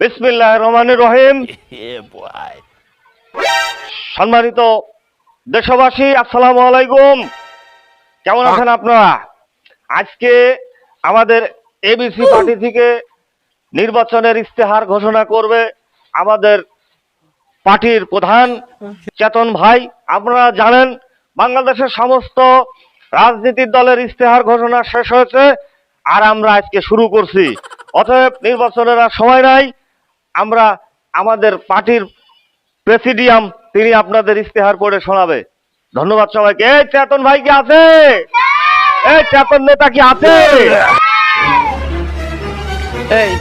বিসমিল্লাহির রহমানির রহিম। সম্মানিত দেশবাসী, আসসালামু আলাইকুম। কেমন আছেন আপনারা? আজকে আমাদের এবিসি পার্টি থেকে নির্বাচনের ইস্তেহার ঘোষণা করবে আমাদের পার্টির প্রধান চেতন ভাই। আপনারা জানেন বাংলাদেশের সমস্ত রাজনীতির দলের ইস্তেহার ঘোষণা শেষ হয়েছে, আর আমরা আজকে শুরু করছি। অতএব নির্বাচনের আর সময় নাই। আমরা আমাদের পার্টির প্রেসিডিয়াম তিনি আপনাদের ইস্তেহার পড়ে শোনাবে। ধন্যবাদ সবাইকে। এই চেতন ভাই কি আছে? এই চেতন নেতা কি আছে? এই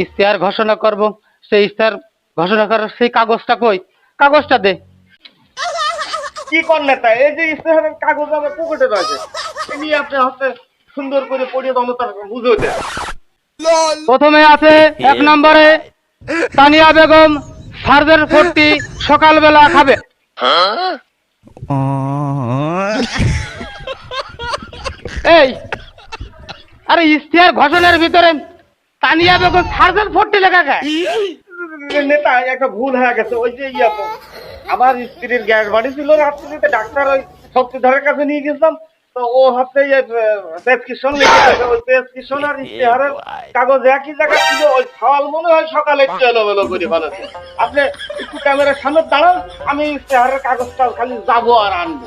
ইস্তেহার ঘোষণা করব, সেই ইস্তেহার ঘোষণা করার সেই কাগজটা কই? কাগজটা দে। কি কর নেতা? এই যে ইস্তেহারের কাগজ আমার পকেটে রয়েছে, এই নিয়ে আপনি হাতে সুন্দর করে পড়িয়ে জনতার বুঝে দেন। প্রথমে আছে 1 নম্বরে তানিয়া বেগম সার্জের 40 সকালবেলা খাবে। এই আরে ইস্তেহার ঘোষণার ভিতরে তানিয়া বেগম সার্জের 40 লেখা কে? নেতা একটা ভুল হয়ে গেছে। ওই যে আমার স্ত্রীর গ্যাস বাড়ি ছিল, রাত্রিতে ডাক্তার ওই শক্তিধরের কাছে নিয়ে গেছিলাম, তো ও হাতে প্রেসক্রিপশন লিখেছে। ওই প্রেসক্রিপশন আর ইস্তেহারের কাগজ একই জায়গা ছিল। ওই সওয়াল মনে হয় সকালে একটু এলোমেলো করে ফেলেছে। আপনি একটু ক্যামেরার সামনে দাঁড়ান, আমি ইস্তেহারের কাগজটা খালি যাবো আর আনবো।